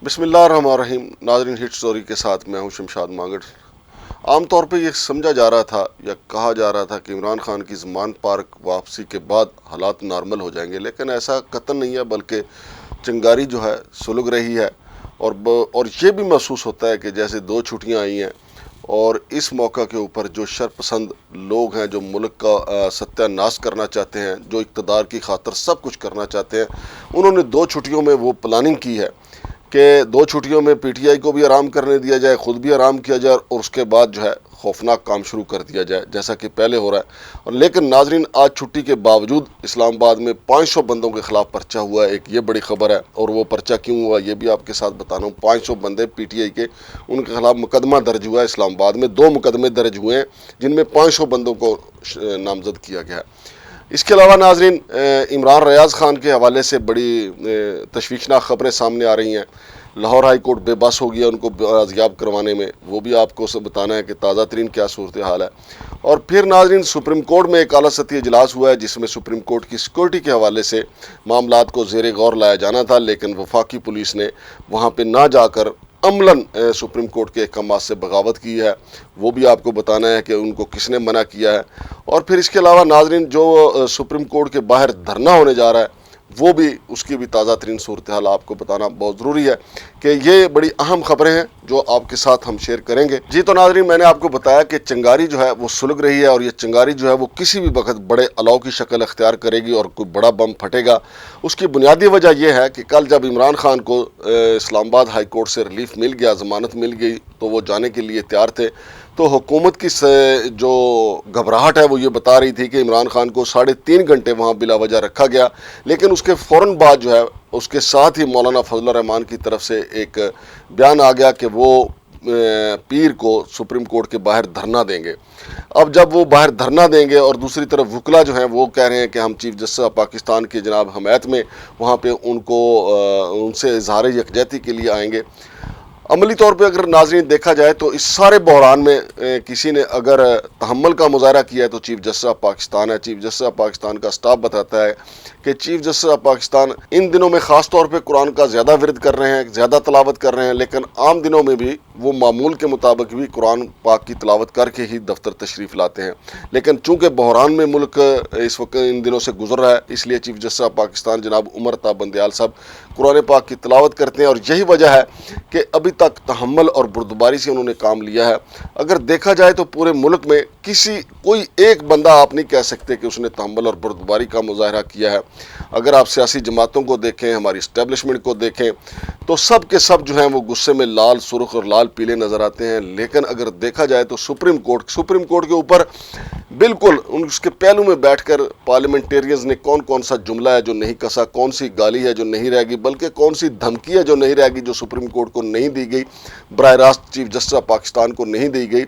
बिस्मिल्लाहिर्रहमानिर्रहीम। नाज़रीन, hit story के साथ मैं हूं शमशाद मांगड़। आमतौर पे ये समझा जा रहा था या कहा जा रहा था कि इमरान खान की ज़मान पार्क वापसी के बाद हालात नॉर्मल हो जाएंगे, लेकिन ऐसा कतई नहीं है, बल्कि चिंगारी जो है सुलग रही है। और ये भी महसूस होता है कि जैसे दो छुट्टियां आई हैं और इस मौका के ऊपर जो शरपसंद लोग हैं, जो मुल्क का सत्यानाश करना चाहते हैं, जो इक़्तिदार की खातिर सब कुछ करना चाहते हैं, उन्होंने दो छुट्टियों में वो प्लानिंग की है कि दो छुट्टियों में पीटीआई को भी आराम करने दिया जाए, ख़ुद भी आराम किया जाए और उसके बाद जो है खौफनाक काम शुरू कर दिया जाए, जैसा कि पहले हो रहा है। और लेकिन नाजरीन, आज छुट्टी के बावजूद इस्लामाबाद में 500 बंदों के खिलाफ पर्चा हुआ है। एक ये बड़ी खबर है, और वो पर्चा क्यों हुआ ये भी आपके साथ बता रहा हूँ। 500 बंदे पीटीआई के, उनके खिलाफ मुकदमा दर्ज हुआ है। इस्लामाबाद में 2 मुकदमे दर्ज हुए हैं, जिनमें 500 बंदों को नामजद किया गया है। इसके अलावा नाजरीन, इमरान रियाज खान के हवाले से बड़ी तशवीशनाक खबरें सामने आ रही हैं। लाहौर हाई कोर्ट बेबस हो गया उनको बाजियाब करवाने में, वो भी आपको सब बताना है कि ताज़ा तरीन क्या सूरत हाल है। और फिर नाजरीन, सुप्रीम कोर्ट में एक आला सतही इजलास हुआ है, जिसमें सुप्रीम कोर्ट की सिक्योरिटी के हवाले से मामलात को ज़ेर गौर लाया जाना था, लेकिन वफाकी पुलिस ने वहाँ पर ना जाकर अमलन सुप्रीम कोर्ट के अहकामात से बगावत की है। वो भी आपको बताना है कि उनको किसने मना किया है। और फिर इसके अलावा नाजरीन, जो सुप्रीम कोर्ट के बाहर धरना होने जा रहा है, वो भी, उसकी भी ताज़ा तरीन सूरत हाल आपको बताना बहुत ज़रूरी है कि ये बड़ी अहम खबरें हैं जो आपके साथ हम शेयर करेंगे। जी तो नाजरीन, मैंने आपको बताया कि चिंगारी जो है वो सुलग रही है, और ये चिंगारी जो है वो किसी भी वक्त बड़े अलाव की शक्ल अख्तियार करेगी और कोई बड़ा बम फटेगा। उसकी बुनियादी वजह यह है कि कल जब इमरान खान को इस्लामाबाद हाई कोर्ट से रिलीफ मिल गया, ज़मानत मिल गई, तो वो जाने के लिए तैयार थे। तो हुकूमत की जो घबराहट है वो ये बता रही थी कि इमरान खान को 3.5 घंटे वहाँ बिला वजह रखा गया, लेकिन उसके फ़ौरन बाद जो है उसके साथ ही मौलाना फजल रहमान की तरफ से एक बयान आ गया कि वो पीर को सुप्रीम कोर्ट के बाहर धरना देंगे। अब जब वो बाहर धरना देंगे और दूसरी तरफ वकला जो हैं वो कह रहे हैं कि हम चीफ जस्टिस पाकिस्तान की जनाब हमायत में वहाँ पे उनसे इजहार यकजहती के लिए आएंगे। अमली तौर पे अगर नाज़रीन देखा जाए तो इस सारे बहरान में किसी ने अगर तहम्मुल का मुजाहरा किया है तो चीफ जस्टिस ऑफ पाकिस्तान है। चीफ जस्टिस ऑफ पाकिस्तान का स्टाफ बताता है कि चीफ जस्टिस ऑफ पाकिस्तान इन दिनों में ख़ास तौर पे कुरान का ज़्यादा विरद कर रहे हैं, ज़्यादा तलावत कर रहे हैं, लेकिन आम दिनों में भी वो मामूल के मुताबिक भी कुरान पाक की तलावत करके ही दफ्तर तशरीफ़ लाते हैं। लेकिन चूँकि बहरान में मुल्क इस वक्त इन दिनों से गुजर रहा है, इसलिए चीफ जस्टिस ऑफ पाकिस्तान जनाब उमर अता बंदयाल साहब कुरान पाक की तलावत करते हैं, और यही वजह है कि अभी तक तहम्मुल और बुर्दबारी से उन्होंने काम लिया है। अगर देखा जाए तो पूरे मुल्क में कोई एक बंदा आप नहीं कह सकते कि उसने तहम्मुल और बुर्दबारी का मुजाहरा किया है। अगर आप सियासी जमातों को देखें, हमारी इस्टेब्लिशमेंट को देखें, तो सब के सब जो हैं वो गुस्से में लाल सुर्ख और लाल पीले नज़र आते हैं। लेकिन अगर देखा जाए तो सुप्रीम कोर्ट के ऊपर बिल्कुल उसके पहलू में बैठकर पार्लियामेंटेरियंस ने कौन कौन सा जुमला है जो नहीं कसा, कौन सी गाली है जो नहीं रहेगी, बल्कि कौन सी धमकी है जो नहीं रहेगी, जो सुप्रीम कोर्ट को नहीं दी गई, बराह रास्त चीफ जस्टिस ऑफ पाकिस्तान को नहीं दी गई।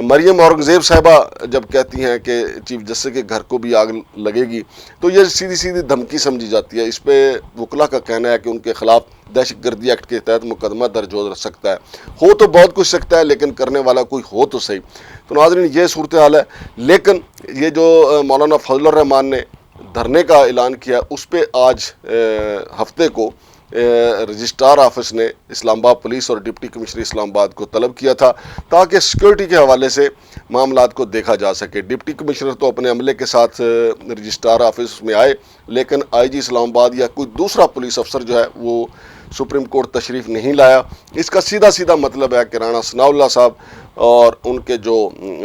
मरियम औरंगज़ेब साहिबा जब कहती हैं कि चीफ जस्टिस के घर को भी आग लगेगी, तो ये सीधी सीधी धमकी समझी जाती है। इस पर वकला का कहना है कि उनके खिलाफ दहशतगर्दी एक्ट के तहत मुकदमा दर्ज हो सकता है। हो तो बहुत कुछ सकता है, लेकिन करने वाला कोई हो तो सही। तो नाज़रीन, ये सूरत हाल है। लेकिन ये जो मौलाना फजल रहमान ने धरने का ऐलान किया, उस पर आज हफ्ते को रजिस्ट्रार ऑफिस ने इस्लामाबाद पुलिस और डिप्टी कमिश्नर इस्लामाबाद को तलब किया था, ताकि सिक्योरिटी के हवाले से मामलात को देखा जा सके। डिप्टी कमिश्नर तो अपने अमले के साथ रजिस्ट्रार ऑफिस में आए, लेकिन आईजी इस्लामाबाद या कोई दूसरा पुलिस अफसर जो है वो सुप्रीम कोर्ट तशरीफ़ नहीं लाया। इसका सीधा सीधा मतलब है कि राना सनाउल्लाह साहब और उनके जो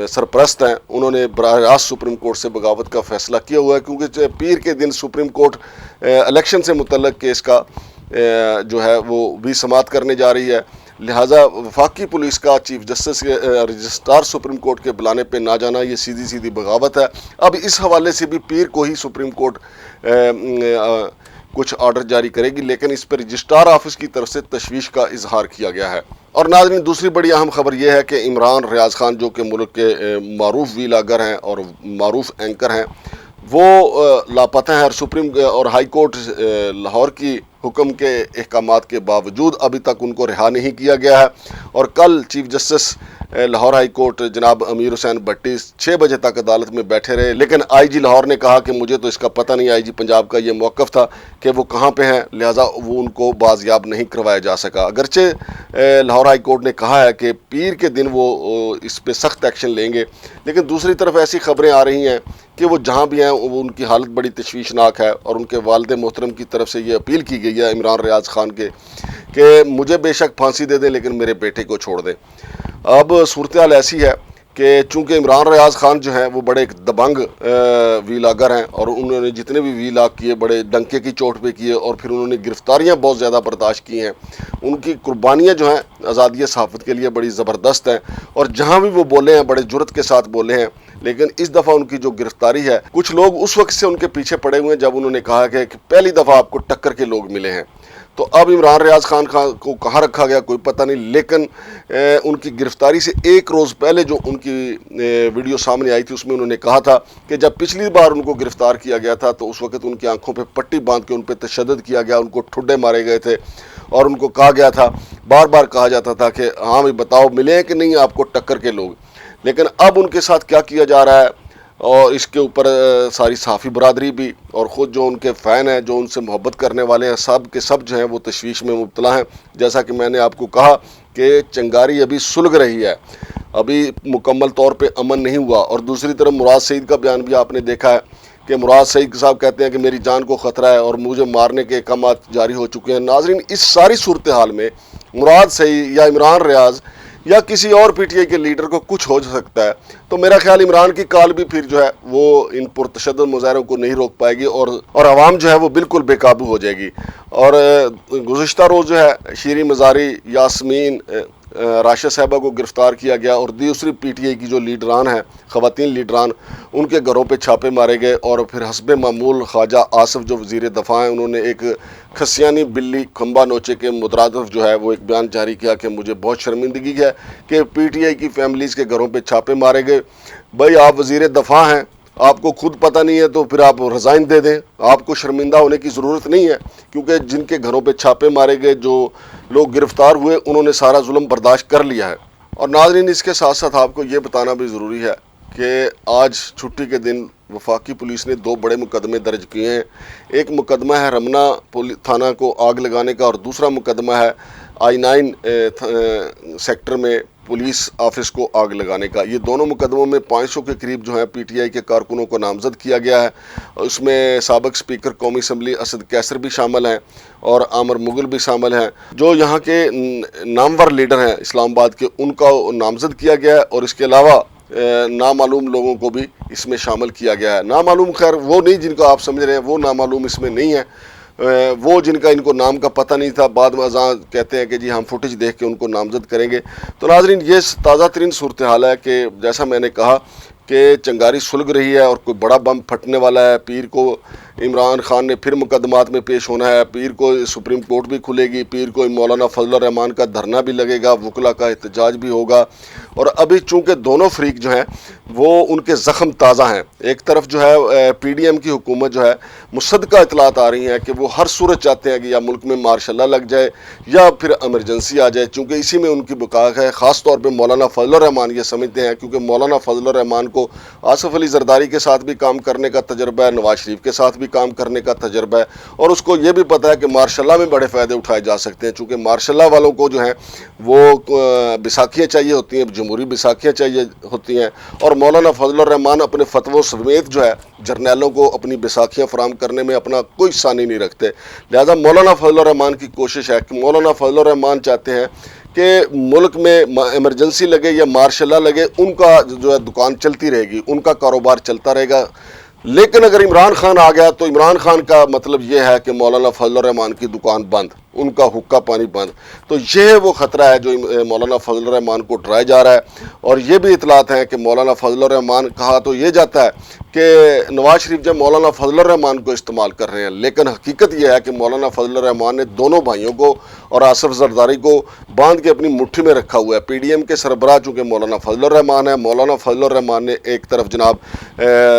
सरपरस्त हैं, उन्होंने बराह रास्त सुप्रीम कोर्ट से बगावत का फ़ैसला किया हुआ है, क्योंकि पीर के दिन सुप्रीम कोर्ट इलेक्शन से मुतल्लिक़ केस का जो है वो भी समाअत करने जा रही है। लिहाजा वफाकी पुलिस का चीफ जस्टिस के रजिस्ट्रार सुप्रीम कोर्ट के बुलाने पे ना जाना, ये सीधी सीधी बगावत है। अब इस हवाले से भी पीर को ही सुप्रीम कोर्ट कुछ ऑर्डर जारी करेगी, लेकिन इस पर रजिस्ट्रार ऑफिस की तरफ से तशवीश का इजहार किया गया है। और नाज़रीन, दूसरी बड़ी अहम खबर यह है कि इमरान रियाज खान, जो कि मुल्क के मारूफ व्लॉगर हैं और मारूफ एंकर हैं, वो लापता है। और सुप्रीम और हाई कोर्ट लाहौर की हुक्म के अहकामात के बावजूद अभी तक उनको रिहा नहीं किया गया है। और कल chief justice Lahore high court जनाब अमीर हुसैन भट्टी 6 बजे तक अदालत में बैठे रहे, लेकिन आईजी लाहौर ने कहा कि मुझे तो इसका पता नहीं, आईजी पंजाब का ये मौक़िफ़ था कि वो कहाँ पे हैं, लिहाजा वो उनको बाजियाब नहीं करवाया जा सका। अगरचे लाहौर हाई कोर्ट ने कहा है कि पीर के दिन वो इस पे सख्त एक्शन लेंगे, लेकिन दूसरी तरफ ऐसी खबरें आ रही हैं कि वो जहाँ भी हैं वो उनकी हालत बड़ी तशवीशनाक है और उनके वालिद मोहतरम की तरफ से ये अपील की गई है इमरान रियाज़ ख़ान के कि मुझे बेशक फांसी दे दें लेकिन मेरे बेटे को छोड़ दें। अब सूरत हाल ऐसी है कि चूँकि इमरान रियाज़ ख़ान जो हैं वो बड़े एक दबंग वीलागर हैं और उन्होंने जितने भी वीलाग किए बड़े डंके की चोट पे किए और फिर उन्होंने गिरफ्तारियां बहुत ज़्यादा बर्दाश्त की हैं। उनकी कुर्बानियां जो हैं आज़ादी सहाफ़त के लिए बड़ी ज़बरदस्त हैं और जहां भी वो बोले हैं बड़े जुर्रत के साथ बोले हैं। लेकिन इस दफ़ा उनकी जो गिरफ्तारी है, कुछ लोग उस वक्त से उनके पीछे पड़े हुए हैं जब उन्होंने कहा कि पहली दफ़ा आपको टक्कर के लोग मिले हैं। तो अब इमरान रियाज़ ख़ान को कहाँ रखा गया कोई पता नहीं, लेकिन उनकी गिरफ्तारी से एक रोज़ पहले जो उनकी वीडियो सामने आई थी उसमें उन्होंने कहा था कि जब पिछली बार उनको गिरफ्तार किया गया था तो उस वक्त उनकी आंखों पे पट्टी बांध के उन पर तशद्दुद किया गया, उनको ठुड्डे मारे गए थे और उनको कहा गया था, बार बार कहा जाता था कि हाँ भाई बताओ मिले हैं कि नहीं आपको टक्कर के लोग। लेकिन अब उनके साथ क्या किया जा रहा है और इसके ऊपर सारी सहाफ़ी बरादरी भी और ख़ुद जो उनके फ़ैन हैं, जो उनसे मोहब्बत करने वाले हैं, सब के सब जो हैं वो तशवीश में मुब्तला हैं। जैसा कि मैंने आपको कहा कि चिंगारी अभी सुलग रही है, अभी मुकम्मल तौर पे अमन नहीं हुआ। और दूसरी तरफ मुराद सईद का बयान भी आपने देखा है कि मुराद सईद साहब कहते हैं कि मेरी जान को ख़तरा है और मुझे मारने के अहकामात जारी हो चुके हैं। नाज़रीन, इस सारी सूरत हाल में मुराद सईद या इमरान रियाज़ या किसी और पीटीआई के लीडर को कुछ हो सकता है, तो मेरा ख्याल इमरान की काल भी फिर जो है वो इन पुरतशद्दुद मुजाहरों को नहीं रोक पाएगी और आवाम जो है वो बिल्कुल बेकाबू हो जाएगी। और गुज़िश्ता रोज़ जो है शीरी मज़ारी, यास्मीन, राशिद साहिबा को गिरफ़्तार किया गया और दूसरी पीटीआई की जो लीडरान हैं, ख़वातीन लीडरान, उनके घरों पे छापे मारे गए। और फिर हस्बे मामूल ख्वाजा आसिफ जो वज़ीर दफ़ा हैं, उन्होंने एक खसियानी बिल्ली खंबा नोचे के मुतरादिफ जो है वो एक बयान जारी किया कि मुझे बहुत शर्मिंदगी है कि पीटीआई की फैमिलीज़ के घरों पे छापे मारे गए। भाई आप वज़ीर दफ़ा हैं, आपको खुद पता नहीं है तो फिर आप रिज़ाइन दे दें, आपको शर्मिंदा होने की ज़रूरत नहीं है, क्योंकि जिनके घरों पे छापे मारे गए, जो लोग गिरफ़्तार हुए, उन्होंने सारा जुल्म बर्दाश्त कर लिया है। और नाज़रीन, इसके साथ साथ आपको ये बताना भी ज़रूरी है कि आज छुट्टी के दिन वफाकी पुलिस ने 2 बड़े मुकदमे दर्ज किए हैं। एक मुकदमा है रमना थाना को आग लगाने का और दूसरा मुकदमा है I9 सेक्टर में पुलिस ऑफिस को आग लगाने का। ये दोनों मुकदमों में 500 के करीब जो है पीटीआई के कारकुनों को नामजद किया गया है। उसमें साबिक स्पीकर कौमी असम्बली असद कैसर भी शामिल हैं और आमर मुगल भी शामिल हैं, जो यहाँ के नामवर लीडर हैं इस्लामाबाद के, उनका नामजद किया गया है। और इसके अलावा नामालूम लोगों को भी इसमें शामिल किया गया है। नामालूम खैर वो नहीं जिनको आप समझ रहे हैं, वो नामालूम इसमें नहीं है, वो जिनका इनको नाम का पता नहीं था, बाद में अज़ां कहते हैं कि जी हम फुटेज देख के उनको नामजद करेंगे। तो नाज़रीन, ये ताज़ा तरीन सूरत हाल है कि जैसा मैंने कहा कि चिंगारी सुलग रही है और कोई बड़ा बम फटने वाला है। पीर को इमरान खान ने फिर मुकदमात में पेश होना है, पीर को सुप्रीम कोर्ट भी खुलेगी, पीर को मौलाना फजल रहमान का धरना भी लगेगा, वकला का एहतजाज भी होगा। और अभी चूँकि दोनों फरीक जो हैं वो उनके ज़ख्म ताज़ा हैं। एक तरफ जो है पीडीएम की हुकूमत जो है मुसद्दका इतलात आ रही हैं कि वो हर सूरत चाहते हैं कि या मुल्क में मार्शल लॉ लग जाए या फिर एमरजेंसी आ जाए, चूँकि इसी में उनकी बुकाक है। ख़ास तौर पर मौलाना फजल रहमान ये समझते हैं, क्योंकि मौलाना फजल रहमान को आसिफ अली जरदारी के साथ भी काम करने का तजर्बा है, नवाज शरीफ के साथ भी काम करने का तजर्बा है, और उसको ये भी पता है कि मार्शल लॉ में बड़े फ़ायदे उठाए जा सकते हैं। चूँकि मार्शल लॉ वालों को जो है वो बैसाखियाँ चाहिए होती हैं, जमहूरी बैसाखियाँ चाहिए होती हैं, और मौलाना फजल रहमान अपने फतवों समेत जो है जर्नैलों को अपनी बैसाखियाँ फराम करने में अपना कोई सानी नहीं रखते। लिहाजा मौलाना फजल रहमान की कोशिश है कि मौलाना फजल रहमान चाहते हैं कि मुल्क में इमरजेंसी लगे या मार्शल लॉ लगे, उनका जो है दुकान चलती रहेगी, उनका कारोबार चलता रहेगा। लेकिन अगर इमरान खान आ गया तो इमरान खान का मतलब ये है कि मौलाना फजल रहमान की दुकान बंद, उनका हुक्का पानी बंद। तो ये है वो ख़तरा है जो मौलाना फजल रहमान को डराया जा रहा है। और ये भी इतलात हैं कि मौलाना फजल रहमान, कहा तो ये जाता है कि नवाज शरीफ जब मौलाना फजल रहमान को इस्तेमाल कर रहे हैं, लेकिन हकीकत यह है कि मौलाना फजल रहमान ने दोनों भाइयों को और आसिफ जरदारी को बांध के अपनी मुट्ठी में रखा हुआ है। पीडीएम के सरबराह चूँकि मौलाना फजल रहमान है, मौलाना फजल रहमान ने एक तरफ जनाब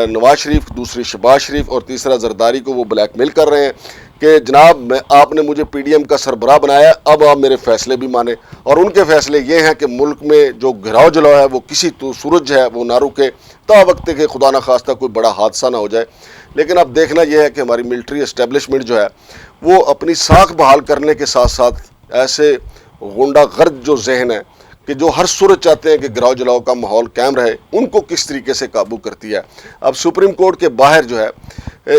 नवाज शरीफ, दूसरी शहबाज शरीफ और तीसरा जरदारी को वो ब्लैकमेल कर रहे हैं कि जनाब आपने मुझे पीडीएम का सरबराह बनाया, अब आप मेरे फैसले भी माने। और उनके फैसले ये हैं कि मुल्क में जो घिराव जलाव है वो किसी तो सूरज है वो ना रुके, ता वक्त के खुदा न खास्ता कोई बड़ा हादसा ना हो जाए। लेकिन अब देखना यह है कि हमारी मिलिट्री एस्टेब्लिशमेंट जो है वो अपनी साख बहाल करने के साथ साथ ऐसे गुंडागर्द जो जहन है कि जो हर सूरत चाहते हैं कि गिराव जलाव का माहौल कायम रहे, उनको किस तरीके से काबू करती है। अब सुप्रीम कोर्ट के बाहर जो है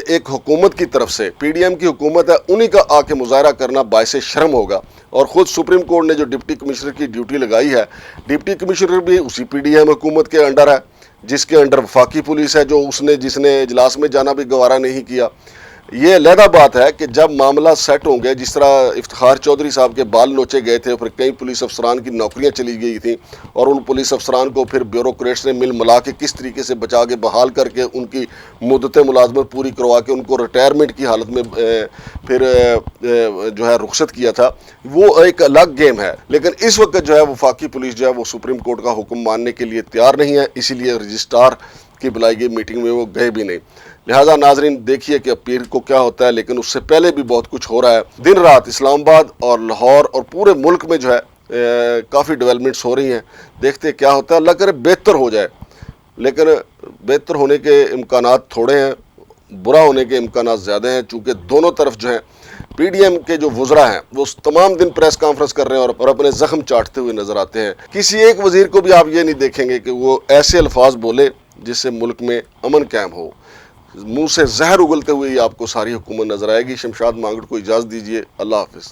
एक हुकूमत की तरफ से, पीडीएम की हुकूमत है, उन्हीं का आके मुजाहरा करना बायसे शर्म होगा। और ख़ुद सुप्रीम कोर्ट ने जो डिप्टी कमिश्नर की ड्यूटी लगाई है, डिप्टी कमिश्नर भी उसी पीडीएम हुकूमत के अंडर है, जिसके अंडर वफाकी पुलिस है, जो जिसने इजलास में जाना भी गवारा नहीं किया। ये अलहदा बात है कि जब मामला सेट होंगे, जिस तरह इफ्तिखार चौधरी साहब के बाल नोचे गए थे, फिर कई पुलिस अफसरान की नौकरियां चली गई थी और उन पुलिस अफसरान को फिर ब्यूरोक्रेट्स ने मिल मिला के किस तरीके से बचा के बहाल करके उनकी मुद्दत मुलाजमत पूरी करवा के उनको रिटायरमेंट की हालत में फिर जो है रुखसत किया था, वो एक अलग गेम है। लेकिन इस वक्त जो है वफाकी पुलिस जो है वो सुप्रीम कोर्ट का हुक्म मानने के लिए तैयार नहीं है, इसीलिए रजिस्ट्रार की बुलाई गई मीटिंग में वो गए भी नहीं। लिहाजा नाजरीन देखिए कि पीर को क्या होता है, लेकिन उससे पहले भी बहुत कुछ हो रहा है। दिन रात इस्लामाबाद और लाहौर और पूरे मुल्क में जो है काफ़ी डेवलपमेंट्स हो रही हैं। देखते क्या होता है, अल्लाह करे बेहतर हो जाए, लेकिन बेहतर होने के इम्कानात थोड़े हैं, बुरा होने के इम्कानात ज़्यादा हैं, चूँकि दोनों तरफ जो हैं पीडीएम के जो वुज़रा हैं वो तमाम दिन प्रेस कॉन्फ्रेंस कर रहे हैं और अपने जख्म चाटते हुए नजर आते हैं। किसी एक वजीर को भी आप ये नहीं देखेंगे कि वो ऐसे अल्फाज बोले जिससे मुल्क में अमन कायम हो। मुंह से जहर उगलते हुए ही आपको सारी हुकूमत नजर आएगी। शमशाद मांगड़ को इजाज़त दीजिए। अल्लाह हाफिज़।